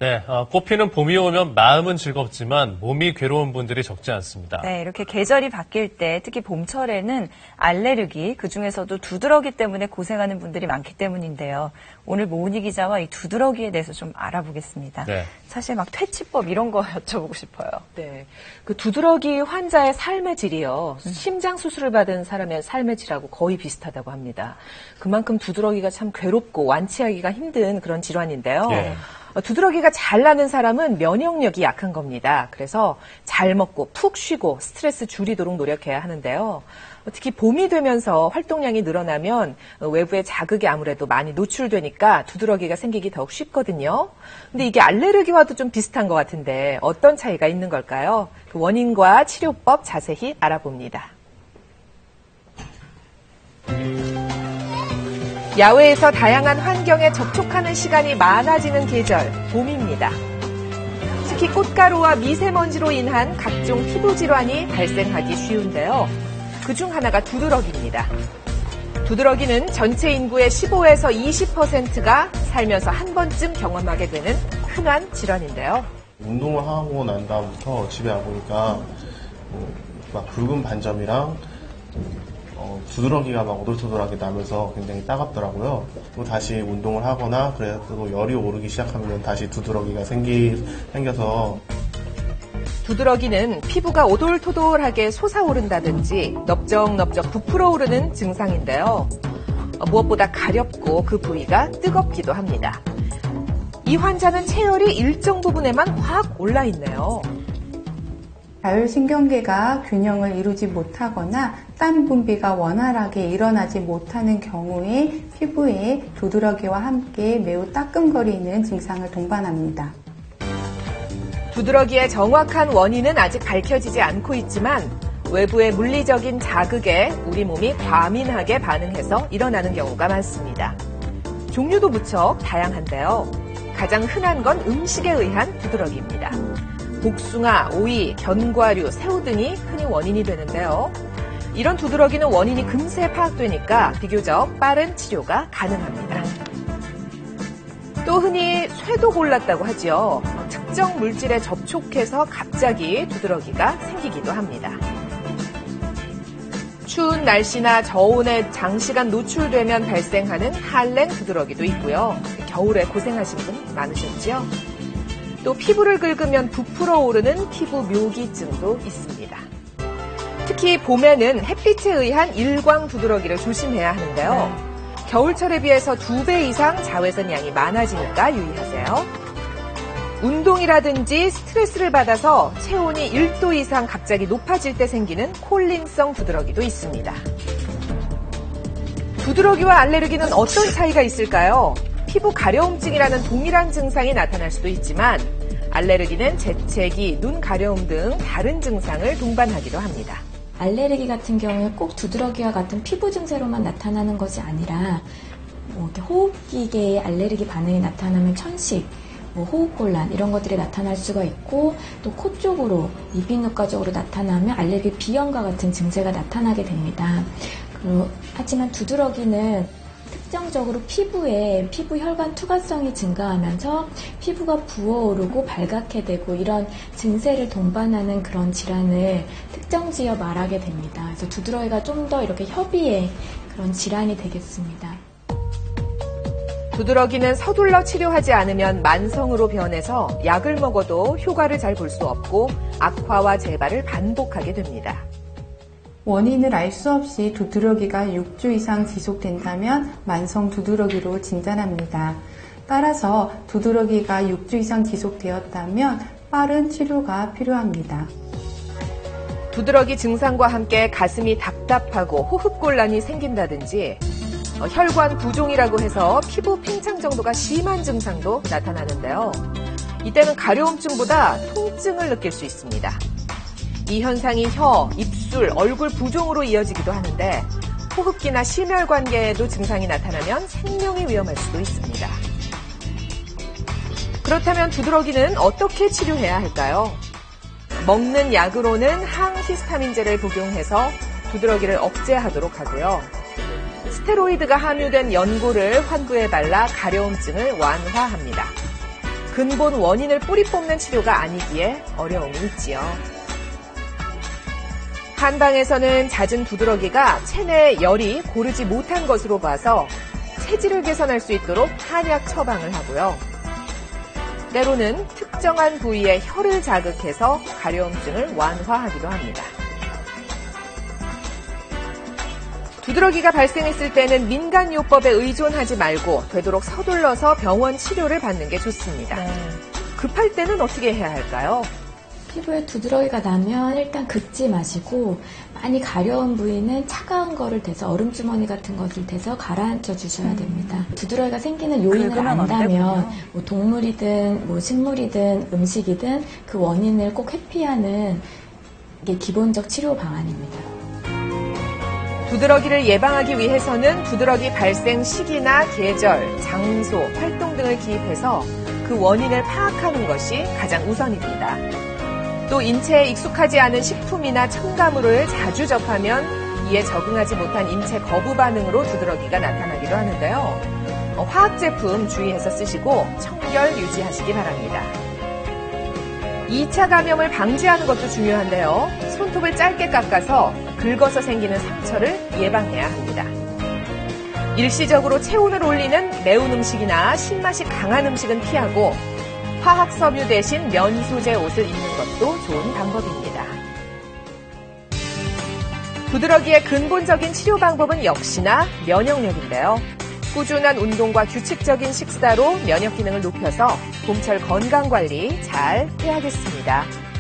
네, 꽃피는 봄이 오면 마음은 즐겁지만 몸이 괴로운 분들이 적지 않습니다. 네, 이렇게 계절이 바뀔 때 특히 봄철에는 알레르기, 그중에서도 두드러기 때문에 고생하는 분들이 많기 때문인데요. 오늘 모은희 기자와 이 두드러기에 대해서 좀 알아보겠습니다. 네. 사실 막 퇴치법 이런 거 여쭤보고 싶어요. 네, 그 두드러기 환자의 삶의 질이요. 심장 수술을 받은 사람의 삶의 질하고 거의 비슷하다고 합니다. 그만큼 두드러기가 참 괴롭고 완치하기가 힘든 그런 질환인데요. 예. 두드러기가 잘 나는 사람은 면역력이 약한 겁니다. 그래서 잘 먹고 푹 쉬고 스트레스 줄이도록 노력해야 하는데요. 특히 봄이 되면서 활동량이 늘어나면 외부의 자극에 아무래도 많이 노출되니까 두드러기가 생기기 더욱 쉽거든요. 근데 이게 알레르기와도 좀 비슷한 것 같은데 어떤 차이가 있는 걸까요? 그 원인과 치료법 자세히 알아봅니다. 야외에서 다양한 환경에 접촉하는 시간이 많아지는 계절, 봄입니다. 특히 꽃가루와 미세먼지로 인한 각종 피부 질환이 발생하기 쉬운데요. 그중 하나가 두드러기입니다. 두드러기는 전체 인구의 15에서 20%가 살면서 한 번쯤 경험하게 되는 흔한 질환인데요. 운동을 하고 난 다음부터 집에 와보니까 막 붉은 반점이랑 두드러기가 막 오돌토돌하게 나면서 굉장히 따갑더라고요. 또 다시 운동을 하거나 그래도 열이 오르기 시작하면 다시 두드러기가 생겨서 두드러기는 피부가 오돌토돌하게 솟아오른다든지 넓적넓적 부풀어 오르는 증상인데요. 무엇보다 가렵고 그 부위가 뜨겁기도 합니다. 이 환자는 체열이 일정 부분에만 확 올라 있네요. 자율신경계가 균형을 이루지 못하거나 땀 분비가 원활하게 일어나지 못하는 경우에 피부에 두드러기와 함께 매우 따끔거리는 증상을 동반합니다. 두드러기의 정확한 원인은 아직 밝혀지지 않고 있지만 외부의 물리적인 자극에 우리 몸이 과민하게 반응해서 일어나는 경우가 많습니다. 종류도 무척 다양한데요. 가장 흔한 건 음식에 의한 두드러기입니다. 복숭아, 오이, 견과류, 새우 등이 흔히 원인이 되는데요. 이런 두드러기는 원인이 금세 파악되니까 비교적 빠른 치료가 가능합니다. 또 흔히 쇠도 골랐다고 하죠. 특정 물질에 접촉해서 갑자기 두드러기가 생기기도 합니다. 추운 날씨나 저온에 장시간 노출되면 발생하는 한랭 두드러기도 있고요. 겨울에 고생하신 분 많으셨죠? 또 피부를 긁으면 부풀어 오르는 피부 묘기증도 있습니다. 특히 봄에는 햇빛에 의한 일광 두드러기를 조심해야 하는데요. 겨울철에 비해서 2배 이상 자외선 양이 많아지니까 유의하세요. 운동이라든지 스트레스를 받아서 체온이 1도 이상 갑자기 높아질 때 생기는 콜링성 두드러기도 있습니다. 두드러기와 알레르기는 어떤 차이가 있을까요? 피부 가려움증이라는 동일한 증상이 나타날 수도 있지만 알레르기는 재채기, 눈 가려움 등 다른 증상을 동반하기도 합니다. 알레르기 같은 경우에 꼭 두드러기와 같은 피부 증세로만 나타나는 것이 아니라 이렇게 호흡기계의 알레르기 반응이 나타나면 천식, 호흡곤란 이런 것들이 나타날 수가 있고 또 코 쪽으로 이비인후과 쪽으로 나타나면 알레르기 비염과 같은 증세가 나타나게 됩니다. 하지만 두드러기는 특정적으로 피부에 피부 혈관 투과성이 증가하면서 피부가 부어오르고 발갛게 되고 이런 증세를 동반하는 그런 질환을 특정지어 말하게 됩니다. 그래서 두드러기가 좀 더 이렇게 협의의 그런 질환이 되겠습니다. 두드러기는 서둘러 치료하지 않으면 만성으로 변해서 약을 먹어도 효과를 잘 볼 수 없고 악화와 재발을 반복하게 됩니다. 원인을 알 수 없이 두드러기가 6주 이상 지속된다면 만성 두드러기로 진단합니다. 따라서 두드러기가 6주 이상 지속되었다면 빠른 치료가 필요합니다. 두드러기 증상과 함께 가슴이 답답하고 호흡곤란이 생긴다든지 혈관 부종이라고 해서 피부 팽창 정도가 심한 증상도 나타나는데요. 이때는 가려움증보다 통증을 느낄 수 있습니다. 이 현상이 혀, 입술, 얼굴 부종으로 이어지기도 하는데 호흡기나 심혈관계에도 증상이 나타나면 생명이 위험할 수도 있습니다. 그렇다면 두드러기는 어떻게 치료해야 할까요? 먹는 약으로는 항히스타민제를 복용해서 두드러기를 억제하도록 하고요. 스테로이드가 함유된 연고를 환부에 발라 가려움증을 완화합니다. 근본 원인을 뿌리 뽑는 치료가 아니기에 어려움이 있지요. 한방에서는 잦은 두드러기가 체내의 열이 고르지 못한 것으로 봐서 체질을 개선할 수 있도록 한약 처방을 하고요. 때로는 특정한 부위의 혀를 자극해서 가려움증을 완화하기도 합니다. 두드러기가 발생했을 때는 민간요법에 의존하지 말고 되도록 서둘러서 병원 치료를 받는 게 좋습니다. 급할 때는 어떻게 해야 할까요? 피부에 두드러기가 나면 일단 긁지 마시고 많이 가려운 부위는 차가운 거를 대서 얼음주머니 같은 것을 대서 가라앉혀 주셔야 됩니다. 두드러기가 생기는 요인을 긁으면 안 안다면 되군요. 뭐 동물이든 뭐 식물이든 음식이든 그 원인을 꼭 회피하는 게 기본적 치료 방안입니다. 두드러기를 예방하기 위해서는 두드러기 발생 시기나 계절, 장소, 활동 등을 기입해서 그 원인을 파악하는 것이 가장 우선입니다. 또 인체에 익숙하지 않은 식품이나 첨가물을 자주 접하면 이에 적응하지 못한 인체 거부 반응으로 두드러기가 나타나기도 하는데요. 화학 제품 주의해서 쓰시고 청결 유지하시기 바랍니다. 2차 감염을 방지하는 것도 중요한데요. 손톱을 짧게 깎아서 긁어서 생기는 상처를 예방해야 합니다. 일시적으로 체온을 올리는 매운 음식이나 신맛이 강한 음식은 피하고 화학 섬유 대신 면 소재 옷을 입는 것도 좋은 방법입니다. 두드러기의 근본적인 치료 방법은 역시나 면역력인데요. 꾸준한 운동과 규칙적인 식사로 면역 기능을 높여서 봄철 건강 관리 잘 해야겠습니다.